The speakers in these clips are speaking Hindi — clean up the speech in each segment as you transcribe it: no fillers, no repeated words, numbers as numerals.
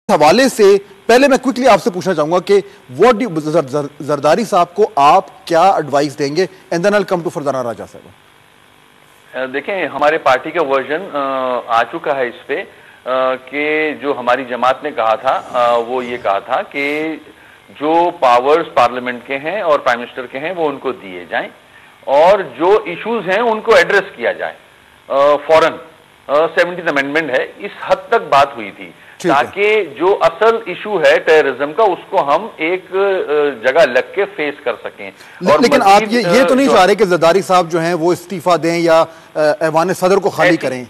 हवाले से पहले मैं क्विकली आपसे पूछना चाहूंगा कि व्हाट जरदारी साहब को आप क्या एडवाइस देंगे, and then I will come to Farzana Raja साहब। देखें, हमारे पार्टी का वर्जन आ चुका है इस पे कि जो हमारी जमात ने कहा था वो ये कहा था कि जो पावर्स पार्लियामेंट के हैं और प्राइम मिनिस्टर के हैं वो उनको दिए जाएं और जो इश्यूज हैं उनको एड्रेस किया जाए फौरन। 70th अमेंडमेंट है, इस हद तक बात हुई थी ताकि जो असल इशू है टेररिज्म का उसको हम एक जगह लग के फेस कर सकें। और लेकिन आप ये तो नहीं चाह रहे कि जरदारी साहब जो हैं वो इस्तीफा दें या ऐवान सदर को खाली करें?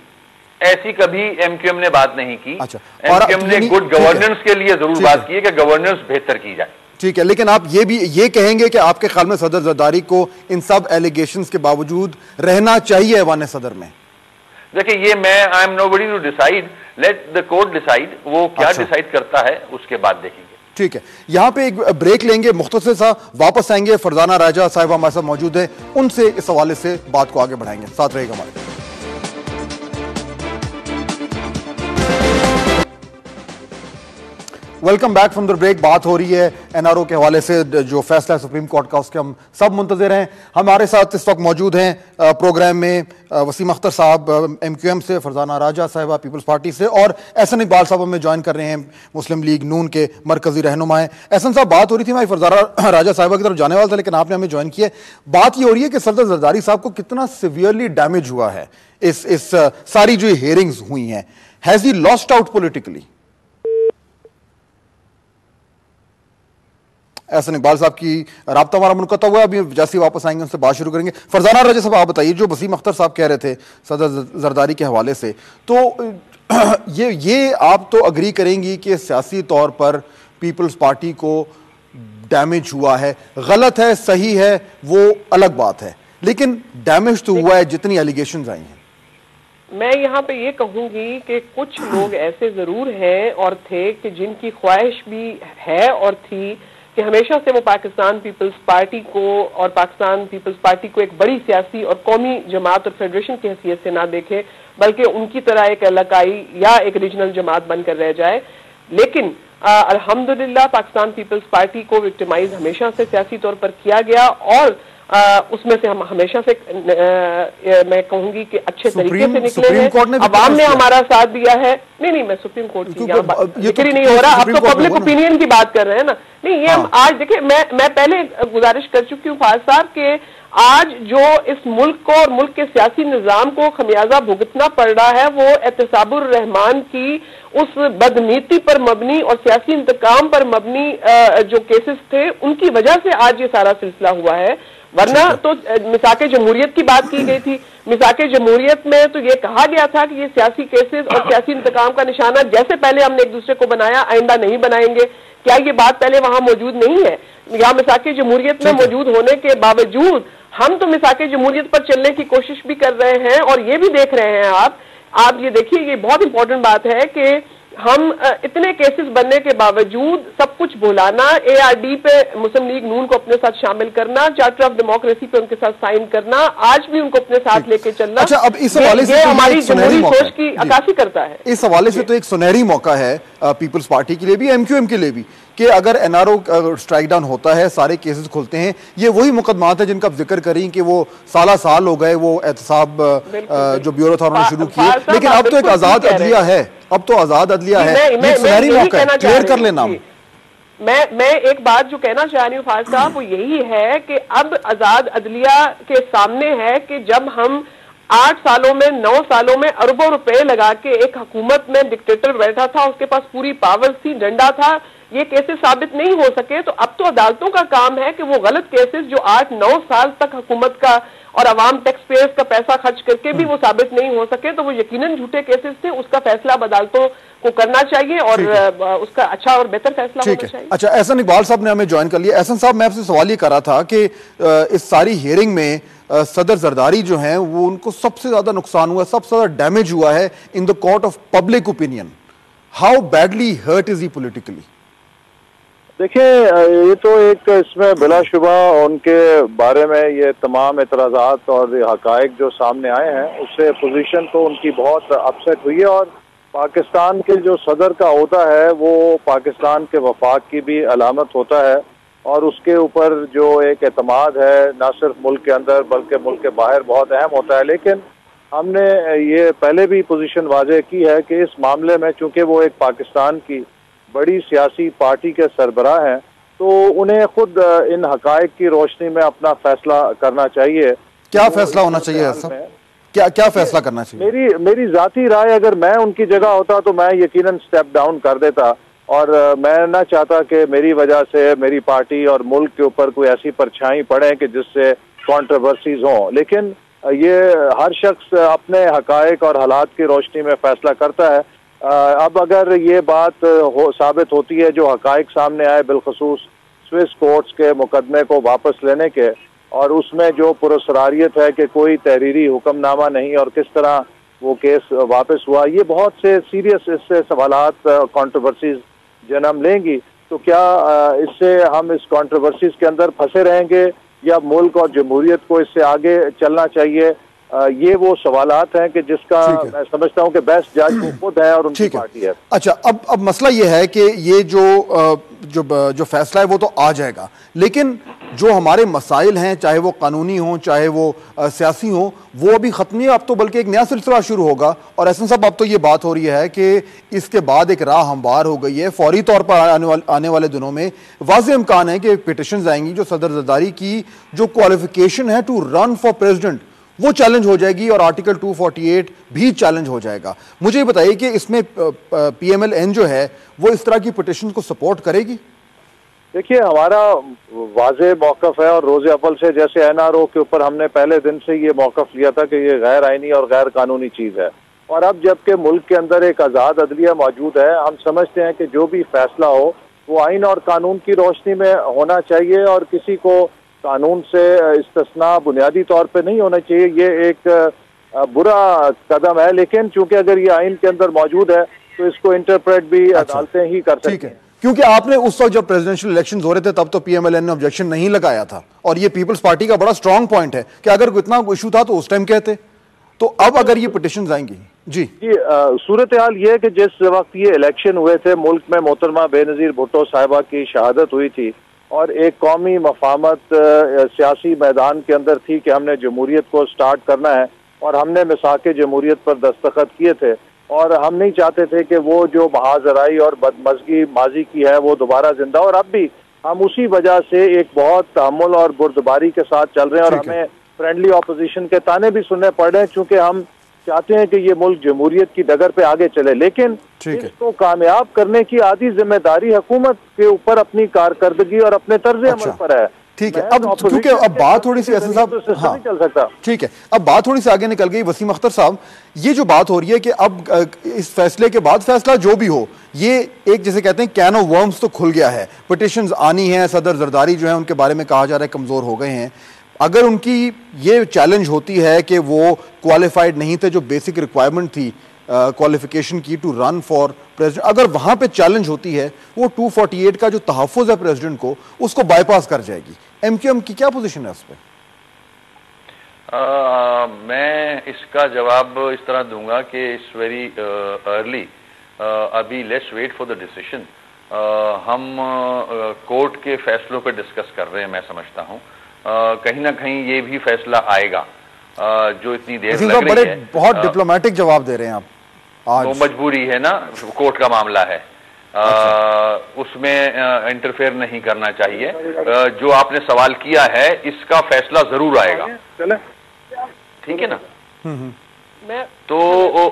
ऐसी कभी एमक्यूएम ने बात नहीं की। अच्छा, एमक्यूएम ने गुड गवर्नेंस के लिए जरूर बात की है कि गवर्नेंस बेहतर की जाए। ठीक है, लेकिन आप ये कहेंगे कि आपके ख्याल में सदर जरदारी को इन सब एलिगेशंस के बावजूद रहना चाहिए ऐवान सदर में? देखिए, ये I am nobody to decide, let the court decide. वो क्या डिसाइड करता है उसके बाद देखेंगे। ठीक है, यहां पे एक ब्रेक लेंगे, मुख्तसर सा वापस आएंगे। फरजाना राजा साहिबा हमारे साथ मौजूद है, उनसे इस हवाले से बात को आगे बढ़ाएंगे। साथ रहेगा हमारे। Welcome back from the break. बात हो रही है एनआरओ के हवाले से, जो फैसला है सुप्रीम कोर्ट का उसके हम सब मुंतज़िर हैं। हमारे साथ इस वक्त मौजूद हैं प्रोग्राम में वसीम अख्तर साहब एमक्यूएम से, फरजाना राजा साहिबा पीपल्स पार्टी से, और एहसन इकबाल साहब हमें ज्वाइन कर रहे हैं, मुस्लिम लीग नून के मरकजी रहनुमा हैं। एहसन साहब, बात हो रही थी, मैं फरजाना राजा साहिबा की तरफ जाने वाला था लेकिन आपने हमें ज्वाइन किया। बात ये हो रही है कि सदर जरदारी साहब को कितना सिवियरली डैमेज हुआ है इस सारी जो हियरिंग्स हुई हैं। Has he lost out politically? Ahsan Iqbal साहब की राब्ता हमारा मुनक़ता हुआ है, अभी जैसे ही वापस आएंगे उनसे बात शुरू करेंगे। फरजाना राजा साहब, आप बताइए, जो वसीम अख्तर साहब कह रहे थे सदर जरदारी के हवाले से, तो ये आप तो अग्री करेंगी कि सियासी तौर पर पीपल्स पार्टी को डैमेज हुआ है। गलत है सही है वो अलग बात है, लेकिन डैमेज तो हुआ है जितनी एलिगेशंस आई हैं। मैं यहाँ पे ये कहूंगी कि कुछ लोग ऐसे जरूर हैं और थे कि जिनकी ख्वाहिश भी है और थी कि हमेशा से वो पाकिस्तान पीपल्स पार्टी को और पाकिस्तान पीपल्स पार्टी को एक बड़ी सियासी और कौमी जमात और फेडरेशन की हैसियत से ना देखे, बल्कि उनकी तरह एक इलाकाई या एक रीजनल जमात बनकर रह जाए। लेकिन अल्हम्दुलिल्लाह पाकिस्तान पीपल्स पार्टी को विक्टिमाइज हमेशा से सियासी तौर पर किया गया और उसमें से हम हमेशा से मैं कहूंगी कि अच्छे तरीके से निकले हैं। अवाम ने हमारा साथ दिया है। नहीं, मैं सुप्रीम कोर्ट की जिक्र ही नहीं हो रहा, अब तो पब्लिक ओपिनियन की बात कर रहे हैं ना। नहीं, ये हम आज देखिए, मैं पहले गुजारिश कर चुकी हूँ फाज साहब के आज जो इस मुल्क को और मुल्क के सियासी निजाम को खमियाजा भुगतना पड़ रहा है वो एहतसाबुर रहमान की उस बदनीति पर मबनी और सियासी इंतकाम पर मबनी जो केसेस थे उनकी वजह से आज ये सारा सिलसिला हुआ है। वरना तो मिसाके जमहूरियत की बात की गई थी। मिसाके जमहूरियत में तो ये कहा गया था कि ये सियासी केसेस और सियासी इंतकाम का निशाना जैसे पहले हमने एक दूसरे को बनाया आइंदा नहीं बनाएंगे। क्या ये बात पहले वहां मौजूद नहीं है? या मिसाके जमहूरियत में मौजूद होने के बावजूद हम तो मिसाके जमहूरियत पर चलने की कोशिश भी कर रहे हैं और ये भी देख रहे हैं आप ये देखिए, ये बहुत इंपॉर्टेंट बात है कि हम इतने केसेस बनने के बावजूद सब कुछ भुलाना, एआरडी पे मुस्लिम लीग नून को अपने साथ शामिल करना, चार्टर ऑफ डेमोक्रेसी पे उनके साथ साइन करना, आज भी उनको अपने साथ लेके चलना। अच्छा, अब इस हवाले से हमारी जमहूरी सोच की अक्कासी करता है। इस हवाले से तो एक सुनहरी मौका है पीपल्स पार्टी के लिए भी, एमक्यूएम के लिए भी, कि अगर एनआरओ स्ट्राइक डाउन होता है, सारे केसेस खुलते हैं। ये वही मुकदमात है जिनका आप जिक्र करें कि वो साल हो गए, वो एहतसाब जो ब्यूरो था उन्होंने शुरू किए, लेकिन अब तो एक आजाद अदलिया है। अब तो आजाद अदलिया है, सुनहरी मौका है, क्लियर कर लेना। मैं एक बात जो कहना चाह रही हूँ फाज साहब वो यही है कि अब आजाद अदलिया के सामने है कि जब हम 8 सालों में 9 सालों में अरबों रुपए लगा के एक हुकूमत में डिक्टेटर बैठा था, उसके पास पूरी पावर थी, डंडा था, ये केसेस साबित नहीं हो सके, तो अब तो अदालतों का काम है कि वो गलत केसेस जो 8-9 साल तक हुकूमत का और अवाम टैक्स पेयर्स का पैसा खर्च करके भी वो साबित नहीं हो सके, तो वो यकीनन झूठे केसेस थे, उसका फैसला अदालतों को करना चाहिए और उसका अच्छा और बेहतर फैसला होना चाहिए। अच्छा, एहसन इकबाल साहब ने हमें ज्वाइन कर लिया। एहसन साहब, मैं आपसे सवाल ये कर रहा था कि इस सारी हियरिंग में सदर जरदारी जो हैं वो उनको सबसे ज्यादा नुकसान हुआ, सबसे ज्यादा डैमेज हुआ है in the court of public opinion. How badly hurt is he politically? देखिए, ये तो एक इसमें बिलाशुबा उनके बारे में ये तमाम एतराज़ात और हकायक जो सामने आए हैं उससे पोजीशन तो उनकी बहुत अपसेट हुई है और पाकिस्तान के जो सदर का होता है वो पाकिस्तान के वफाक की भी अलामत होता है, और उसके ऊपर जो एक एतमाद है न सिर्फ मुल्क के अंदर बल्कि मुल्क के बाहर बहुत अहम होता है। लेकिन हमने ये पहले भी पोजीशन वाज़ेह की है कि इस मामले में चूंकि वो एक पाकिस्तान की बड़ी सियासी पार्टी के सरबराह हैं, तो उन्हें खुद इन हकायक की रोशनी में अपना फैसला करना चाहिए। क्या फैसला होना चाहिए साहब? क्या फैसला करना चाहिए? मेरी जाती राय, अगर मैं उनकी जगह होता तो मैं यकीनन स्टेप डाउन कर देता, और मैं ना चाहता कि मेरी वजह से मेरी पार्टी और मुल्क के ऊपर कोई ऐसी परछाई पड़े कि जिससे कंट्रोवर्सीज हों। लेकिन ये हर शख्स अपने हकायक और हालात की रोशनी में फैसला करता है। अब अगर ये बात साबित होती है, जो हकायक सामने आए बिलखसूस स्विस कोर्ट्स के मुकदमे को वापस लेने के, और उसमें जो पुरस्कारियत है कि कोई तहरीरी हुक्मनामा नहीं और किस तरह वो केस वापस हुआ, ये बहुत से सीरियस इससे सवालात कंट्रोवर्सीज जन्म लेंगी। तो क्या इससे हम इस कंट्रोवर्सीज के अंदर फंसे रहेंगे या मुल्क और जमहूरियत को इससे आगे चलना चाहिए? ये वो सवालात हैं कि जिसका मैं समझता हूं कि बेस्ट जज वो खुद है और उनकी पार्टी है। अच्छा, अब मसला ये है कि ये जो फैसला है वो तो आ जाएगा, लेकिन जो हमारे मसाइल हैं, चाहे वो कानूनी हों चाहे वो सियासी हों, वो अभी खत्म नहीं है। अब तो बल्कि एक नया सिलसिला शुरू होगा। और ऐसा सब अब तो ये बात हो रही है कि इसके बाद एक राह हमवार हो गई है। फौरी तौर पर आने वाले दिनों में वाज़ेह इम्कान है कि पिटिशंस आएंगी जो सदर जरदारी की जो क्वालिफिकेशन है टू रन फॉर प्रेसिडेंट वो चैलेंज हो जाएगी, और आर्टिकल 248 भी चैलेंज हो जाएगा। मुझे ये बताइए कि इसमें PMLN जो है वो इस तरह की पिटिशन को सपोर्ट करेगी? देखिए, हमारा वाज़ेह मौक़िफ़ है, और रोज़े अव्वल से जैसे NRO के ऊपर हमने पहले दिन से ये मौक़िफ़ लिया था कि ये गैर आइनी और गैर कानूनी चीज़ है। और अब जबकि मुल्क के अंदर एक आज़ाद अदलिया मौजूद है, हम समझते हैं कि जो भी फैसला हो वो आइन और कानून की रोशनी में होना चाहिए, और किसी को कानून से इस्तिस्ना बुनियादी तौर पे नहीं होना चाहिए। ये एक बुरा कदम है, लेकिन चूंकि अगर ये आइन के अंदर मौजूद है तो इसको इंटरप्रेट भी अदालतें ही कर सकती हैं। क्योंकि आपने उस वक्त जब प्रेसिडेंशियल इलेक्शंस हो रहे थे तब तो PMLN ने ऑब्जेक्शन नहीं लगाया था, और ये पीपल्स पार्टी का बड़ा स्ट्रांग पॉइंट है कि अगर इतना इशू था तो उस टाइम कहते। तो अब अगर ये पिटिशंस आएंगी जी सूरत हाल ये है कि जिस वक्त ये इलेक्शन हुए थे, मुल्क में मोहतरमा बेनज़ीर भुट्टो साहिबा की शहादत हुई थी, और एक कौमी मफामत सियासी मैदान के अंदर थी कि हमने जमहूरियत को स्टार्ट करना है, और हमने मिसाक़ जमहूरियत पर दस्तखत किए थे, और हम नहीं चाहते थे कि वो जो महाजराई और बदमज़गी माजी की है वो दोबारा जिंदा। और अब भी हम उसी वजह से एक बहुत तहम्मुल और बुर्दबारी के साथ चल रहे हैं, और हमें फ्रेंडली ऑपोजिशन के ताने भी सुनने पड़ रहे हैं, चूंकि हम चाहते हैं कि ये मुल्क जमहूरियत की डगर पे आगे चले। लेकिन इसको कामयाब करने की आधी जिम्मेदारी हुकूमत के ऊपर अपनी कारकर्दगी और अपने तर्ज अमल पर है। ठीक है, अब क्योंकि अब बात थोड़ी सी ऐसे साहब नहीं चल सकता। ठीक है, अब बात थोड़ी सी आगे निकल गई। वसीम अख्तर साहब, ये जो बात हो रही है कि अब इस फैसले के बाद फैसला जो भी हो, ये एक जैसे कहते हैं कैन ऑफ वर्म्स तो खुल गया है। पिटिशंस आनी है, सदर जरदारी जो है उनके बारे में कहा जा रहा है कमजोर हो गए हैं। अगर उनकी ये चैलेंज होती है कि वो क्वालिफाइड नहीं थे, जो बेसिक रिक्वायरमेंट थी क्वालिफिकेशन की टू रन फॉर प्रेसिडेंट, अगर वहां पे चैलेंज होती है, वो 248 का जो तहफ़्फ़ुज़ है प्रेसिडेंट को, उसको बाईपास कर जाएगी। MQM की क्या पोजीशन है उस पर? मैं इसका जवाब इस तरह दूंगा कि इट्स वेरी अर्ली, अभी let's wait for the decision. हम कोर्ट के फैसलों पे डिस्कस कर रहे हैं, मैं समझता हूं कहीं ना कहीं ये भी फैसला आएगा। जो इतनी देर लग रही है, बहुत डिप्लोमेटिक जवाब दे रहे हैं आप आज। तो मजबूरी है ना, कोर्ट का मामला है, उसमें इंटरफेयर नहीं करना चाहिए। जो आपने सवाल किया है इसका फैसला जरूर आएगा, ठीक है ना। तो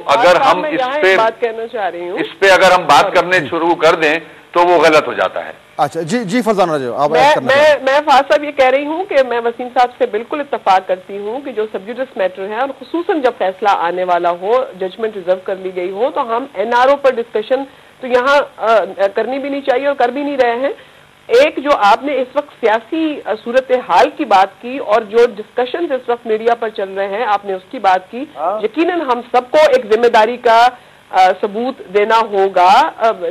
अगर हम इस पे बात करना चाह रही हूँ, इस पे अगर हम बात करने शुरू कर दें तो वो गलत हो जाता है। अच्छा जी फरजाना जी, आप मैं फाज साहब ये कह रही हूँ कि मैं वसीम साहब से बिल्कुल इत्तफाक करती हूँ कि जो सब जुडिस मैटर है, और खुसूसन जब फैसला आने वाला हो, जजमेंट रिजर्व कर ली गई हो, तो हम NRO पर डिस्कशन तो यहाँ करनी भी नहीं चाहिए और कर भी नहीं रहे हैं। एक जो आपने इस वक्त सियासी सूरत हाल की बात की और जो डिस्कशन इस वक्त मीडिया पर चल रहे हैं, आपने उसकी बात की। यकीनन हम सबको एक जिम्मेदारी का सबूत देना होगा,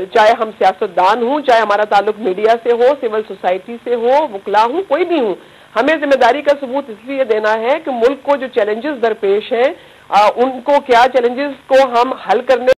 चाहे हम सियासतदान हों, चाहे हमारा ताल्लुक मीडिया से हो, सिविल सोसाइटी से हो, वकला हो, कोई भी हो, हमें जिम्मेदारी का सबूत इसलिए देना है कि मुल्क को जो चैलेंजेस दरपेश हैं, उनको क्या चैलेंजेस को हम हल करने